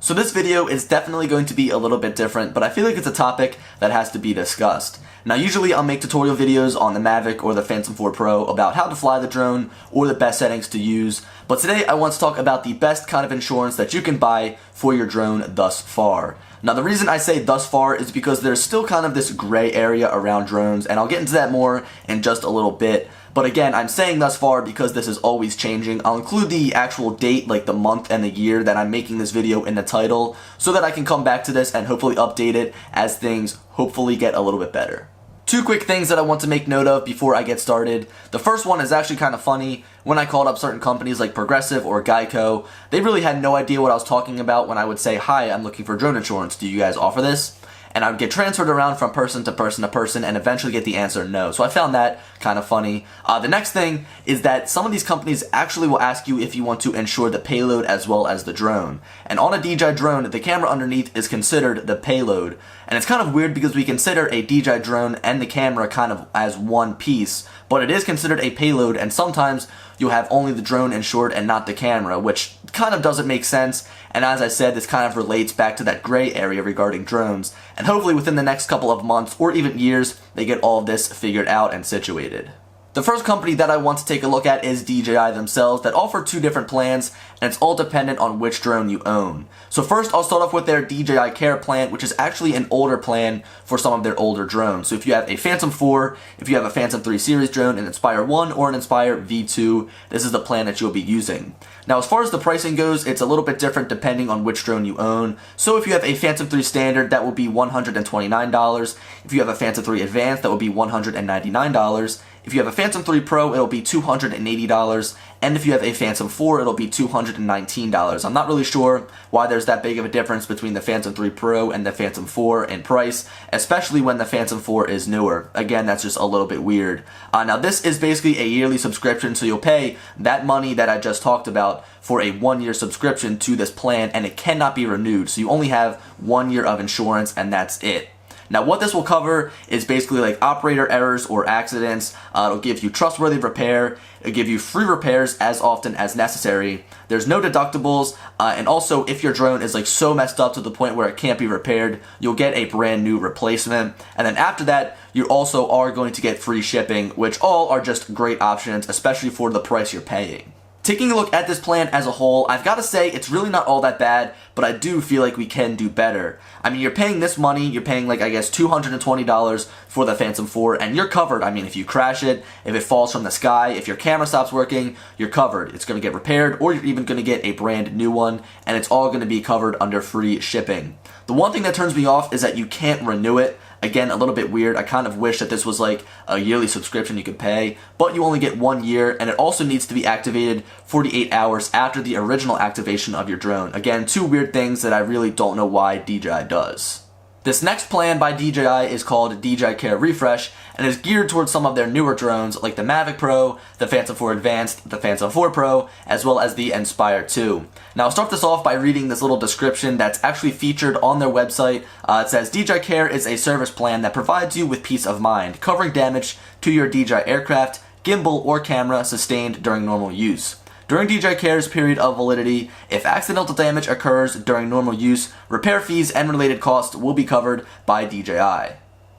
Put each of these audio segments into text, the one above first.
So this video is definitely going to be a little bit different, but I feel like it's a topic that has to be discussed. Now usually I'll make tutorial videos on the Mavic or the Phantom 4 Pro about how to fly the drone or the best settings to use, but today I want to talk about the best kind of insurance that you can buy for your drone thus far. Now the reason I say thus far is because there's still kind of this gray area around drones, and I'll get into that more in just a little bit. But again, I'm saying thus far because this is always changing. I'll include the actual date, like the month and the year that I'm making this video in the title, so that I can come back to this and hopefully update it as things hopefully get a little bit better. Two quick things that I want to make note of before I get started. The first one is actually kind of funny. When I called up certain companies like Progressive or Geico, they really had no idea what I was talking about when I would say, "Hi, I'm looking for drone insurance. Do you guys offer this?" And I would get transferred around from person to person to person and eventually get the answer no. So I found that kind of funny. The next thing is that some of these companies actually will ask you if you want to insure the payload as well as the drone. And on a DJI drone, the camera underneath is considered the payload. And it's kind of weird because we consider a DJI drone and the camera kind of as one piece, but it is considered a payload, and sometimes you'll have only the drone insured and not the camera, which kind of doesn't make sense. And as I said, this kind of relates back to that gray area regarding drones. And hopefully within the next couple of months or even years, they get all of this figured out and situated. The first company that I want to take a look at is DJI themselves, that offer two different plans, and it's all dependent on which drone you own. So first I'll start off with their DJI Care plan, which is actually an older plan for some of their older drones. So if you have a Phantom 4, if you have a Phantom 3 series drone, an Inspire 1 or an Inspire V2, this is the plan that you'll be using. Now as far as the pricing goes, it's a little bit different depending on which drone you own. So if you have a Phantom 3 Standard, that will be $129. If you have a Phantom 3 Advanced, that will be $199. If you have a Phantom 3 Pro, it'll be $280, and if you have a Phantom 4, it'll be $219. I'm not really sure why there's that big of a difference between the Phantom 3 Pro and the Phantom 4 in price, especially when the Phantom 4 is newer. Again, that's just a little bit weird. Now this is basically a yearly subscription, so you'll pay that money that I just talked about for a 1-year subscription to this plan, and it cannot be renewed, so you only have 1 year of insurance, and that's it. Now what this will cover is basically like operator errors or accidents. It'll give you trustworthy repair. It'll give you free repairs as often as necessary. There's no deductibles, and also if your drone is like so messed up to the point where it can't be repaired, you'll get a brand new replacement. And then after that, you also are going to get free shipping, which all are just great options, especially for the price you're paying. Taking a look at this plan as a whole, I've got to say it's really not all that bad, but I do feel like we can do better. I mean, you're paying this money, you're paying like I guess $220 for the Phantom 4, and you're covered. I mean, if you crash it, if it falls from the sky, if your camera stops working, you're covered. It's going to get repaired, or you're even going to get a brand new one, and it's all going to be covered under free shipping. The one thing that turns me off is that you can't renew it. Again, a little bit weird. I kind of wish that this was like a yearly subscription you could pay, but you only get 1 year, and it also needs to be activated 48 hours after the original activation of your drone. Again, two weird things that I really don't know why DJI does. This next plan by DJI is called DJI Care Refresh, and is geared towards some of their newer drones like the Mavic Pro, the Phantom 4 Advanced, the Phantom 4 Pro, as well as the Inspire 2. Now I'll start this off by reading this little description that's actually featured on their website. It says, DJI Care is a service plan that provides you with peace of mind, covering damage to your DJI aircraft, gimbal, or camera sustained during normal use. During DJI Care's period of validity, if accidental damage occurs during normal use, repair fees and related costs will be covered by DJI.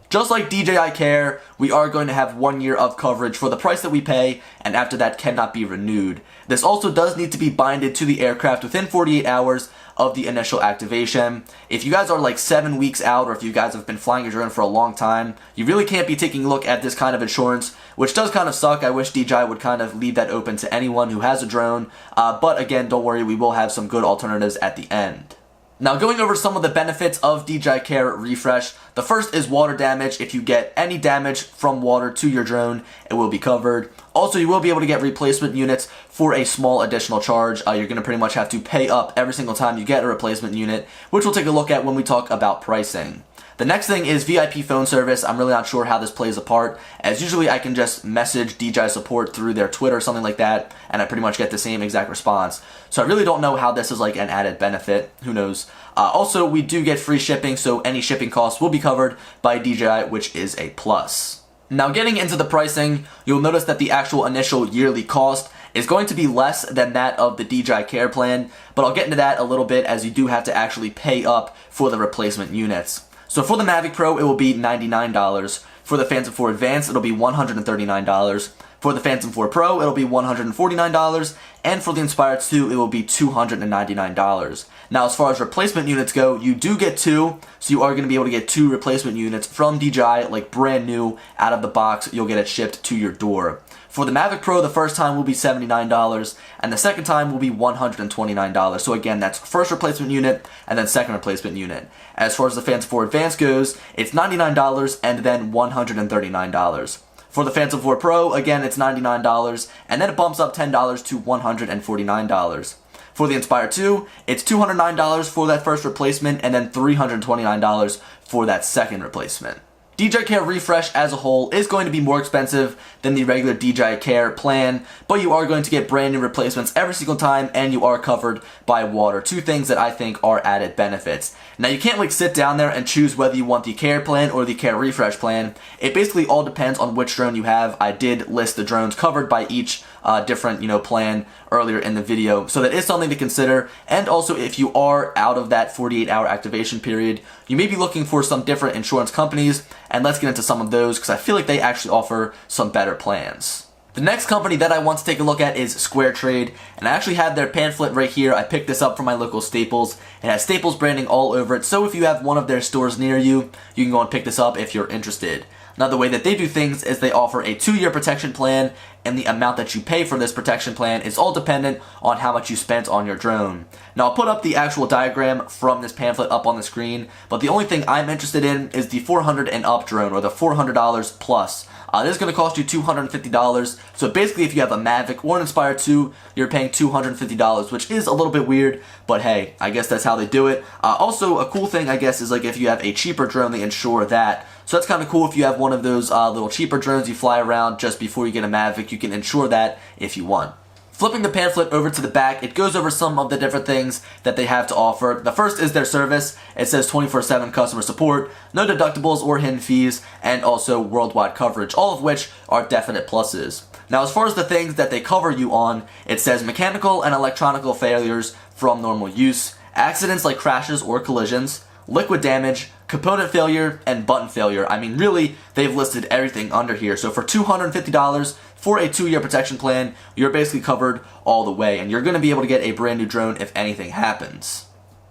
Just like DJI Care, we are going to have 1 year of coverage for the price that we pay, and after that cannot be renewed. This also does need to be binded to the aircraft within 48 hours of the initial activation. If you guys are like 7 weeks out, or if you guys have been flying your drone for a long time, you really can't be taking a look at this kind of insurance, which does kind of suck. I wish DJI would kind of leave that open to anyone who has a drone, but again, don't worry, we will have some good alternatives at the end. Now going over some of the benefits of DJI Care Refresh, the first is water damage. If you get any damage from water to your drone, it will be covered. Also, you will be able to get replacement units for a small additional charge. You're going to pretty much have to pay up every single time you get a replacement unit, which we'll take a look at when we talk about pricing. The next thing is VIP phone service. I'm really not sure how this plays a part, as usually I can just message DJI support through their Twitter or something like that, and I pretty much get the same exact response. So I really don't know how this is like an added benefit. Who knows? Also, we do get free shipping, so any shipping costs will be covered by DJI, which is a plus. Now getting into the pricing, you'll notice that the actual initial yearly cost is going to be less than that of the DJI Care plan, but I'll get into that a little bit as you do have to actually pay up for the replacement units. So for the Mavic Pro, it will be $99. For the Phantom 4 Advanced, it'll be $139. For the Phantom 4 Pro, it'll be $149. And for the Inspire 2, it will be $299. Now, as far as replacement units go, you do get two, so you are going to be able to get two replacement units from DJI, like brand new, out of the box. You'll get it shipped to your door. For the Mavic Pro, the first time will be $79, and the second time will be $129. So again, that's first replacement unit, and then second replacement unit. As far as the Phantom 4 Advanced goes, it's $99, and then $139. For the Phantom 4 Pro, again, it's $99, and then it bumps up $10 to $149. For the Inspire 2, it's $209 for that first replacement, and then $329 for that second replacement. DJI Care Refresh as a whole is going to be more expensive than the regular DJI Care plan, but you are going to get brand new replacements every single time, and you are covered by water. Two things that I think are added benefits. Now, you can't sit down there and choose whether you want the Care plan or the Care Refresh plan. It basically all depends on which drone you have. I did list the drones covered by each different plan earlier in the video, so that is something to consider. And also, if you are out of that 48-hour activation period, you may be looking for some different insurance companies, and let's get into some of those because I feel like they actually offer some better plans. The next company that I want to take a look at is Squaretrade, and I actually have their pamphlet right here. I picked this up from my local Staples. It has Staples branding all over it, so if you have one of their stores near you, you can go and pick this up if you're interested. Now, the way that they do things is they offer a 2-year protection plan, and the amount that you pay for this protection plan is all dependent on how much you spent on your drone. Now, I'll put up the actual diagram from this pamphlet up on the screen, but the only thing I'm interested in is the 400 and up drone, or the $400 plus. This is going to cost you $250, so basically if you have a Mavic or an Inspire 2, you're paying $250, which is a little bit weird, but hey, I guess that's how they do it. Also, a cool thing, I guess, is if you have a cheaper drone, they insure that. So that's kind of cool if you have one of those little cheaper drones you fly around just before you get a Mavic, you can insure that if you want. Flipping the pamphlet over to the back, it goes over some of the different things that they have to offer. The first is their service. It says 24/7 customer support, no deductibles or hidden fees, and also worldwide coverage, all of which are definite pluses. Now, as far as the things that they cover you on, it says mechanical and electronical failures from normal use, accidents like crashes or collisions, liquid damage, component failure, and button failure. I mean, really, they've listed everything under here. So for $250 for a 2-year protection plan, you're basically covered all the way, and you're going to be able to get a brand new drone if anything happens.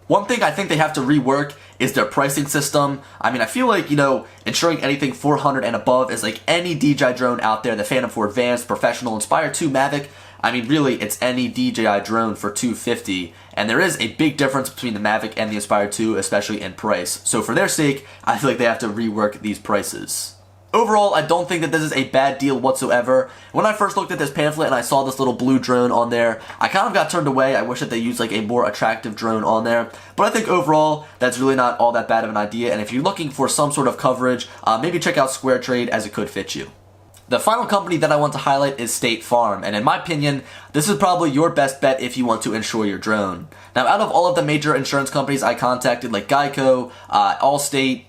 One thing I think they have to rework is their pricing system. I mean, I feel like, insuring anything 400 and above is like any DJI drone out there, the Phantom 4 Advanced, Professional, Inspire 2, Mavic. I mean, really, it's any DJI drone for $250, and there is a big difference between the Mavic and the Inspire 2, especially in price. So for their sake, I feel like they have to rework these prices. Overall, I don't think that this is a bad deal whatsoever. When I first looked at this pamphlet and I saw this little blue drone on there, I kind of got turned away. I wish that they used a more attractive drone on there. But I think overall, that's really not all that bad of an idea. And if you're looking for some sort of coverage, maybe check out Squaretrade, as it could fit you. The final company that I want to highlight is State Farm, and in my opinion, this is probably your best bet if you want to insure your drone. Now, out of all of the major insurance companies I contacted, like Geico, Allstate,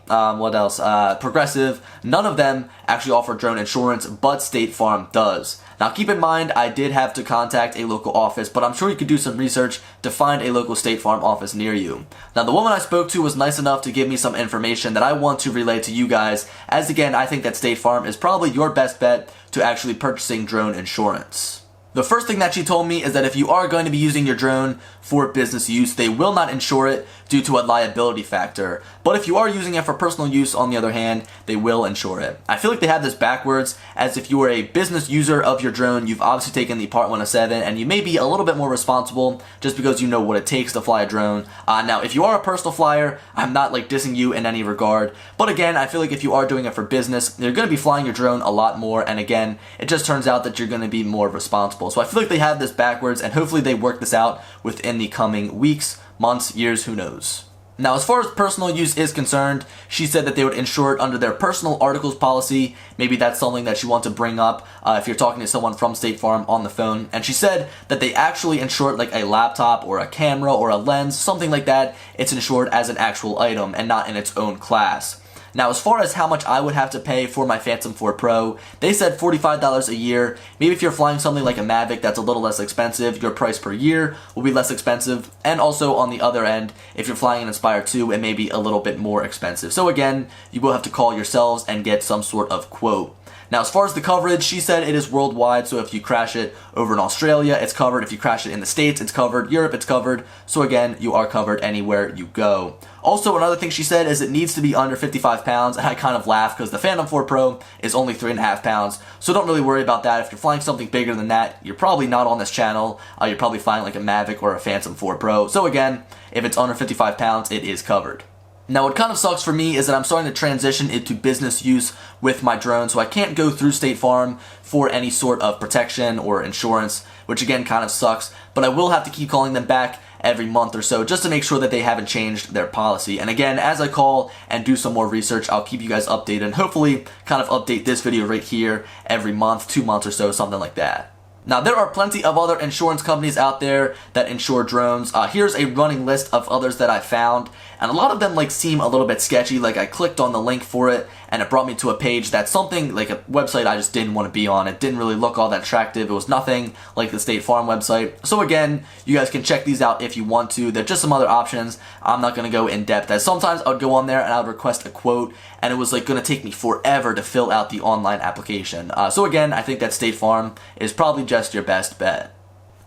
Progressive, none of them actually offer drone insurance, but State Farm does. Now, keep in mind, I did have to contact a local office, but I'm sure you could do some research to find a local State Farm office near you. Now, the woman I spoke to was nice enough to give me some information that I want to relay to you guys, as again, I think that State Farm is probably your best bet to actually purchasing drone insurance. The first thing that she told me is that if you are going to be using your drone for business use, they will not insure it due to a liability factor. But if you are using it for personal use, on the other hand, they will insure it. I feel like they have this backwards, as if you are a business user of your drone, you've obviously taken the Part 107, and you may be a little bit more responsible just because you know what it takes to fly a drone. Now, if you are a personal flyer, I'm not dissing you in any regard. But again, I feel like if you are doing it for business, you're going to be flying your drone a lot more, and again, it just turns out that you're going to be more responsible. So I feel like they have this backwards, and hopefully they work this out within the coming weeks, months, years, who knows. Now, as far as personal use is concerned, she said that they would insure it under their personal articles policy. Maybe that's something that you want to bring up if you're talking to someone from State Farm on the phone. And she said that they actually insure it like a laptop or a camera or a lens, something like that. It's insured as an actual item and not in its own class. Now, as far as how much I would have to pay for my Phantom 4 Pro, they said $45 a year. Maybe if you're flying something like a Mavic that's a little less expensive, your price per year will be less expensive. And also on the other end, if you're flying an Inspire 2, it may be a little bit more expensive. So again, you will have to call yourselves and get some sort of quote. Now, as far as the coverage, she said it is worldwide, so if you crash it over in Australia, it's covered. If you crash it in the States, it's covered. Europe, it's covered. So again, you are covered anywhere you go. Also, another thing she said is it needs to be under 55 pounds, and I kind of laugh because the Phantom 4 Pro is only 3.5 pounds, so don't really worry about that. If you're flying something bigger than that, you're probably not on this channel. You're probably flying like a Mavic or a Phantom 4 Pro. So again, if it's under 55 pounds, it is covered. Now, what kind of sucks for me is that I'm starting to transition into business use with my drone, so I can't go through State Farm for any sort of protection or insurance, which again kind of sucks, but I will have to keep calling them back every month or so just to make sure that they haven't changed their policy. And again, as I call and do some more research, I'll keep you guys updated and hopefully kind of update this video right here every month, 2 months or so, something like that. Now, there are plenty of other insurance companies out there that insure drones. Here's a running list of others that I found, and a lot of them seem a little bit sketchy. I clicked on the link for it, and it brought me to a page that's something like a website I just didn't want to be on. It didn't really look all that attractive. It was nothing like the State Farm website. So again, you guys can check these out if you want to. They're just some other options. I'm not going to go in depth, as sometimes I would go on there and I would request a quote, and it was going to take me forever to fill out the online application. So again, I think that State Farm is probably just your best bet.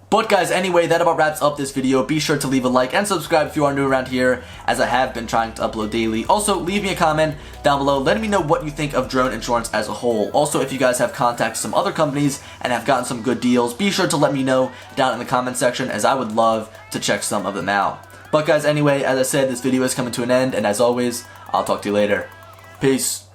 But guys, anyway, that about wraps up this video. Be sure to leave a like and subscribe if you are new around here, as I have been trying to upload daily. Also, leave me a comment down below letting me know what you think of drone insurance as a whole. Also, if you guys have contacted some other companies and have gotten some good deals, be sure to let me know down in the comment section, as I would love to check some of them out. But guys, anyway, as I said, this video is coming to an end, and as always, I'll talk to you later. Peace.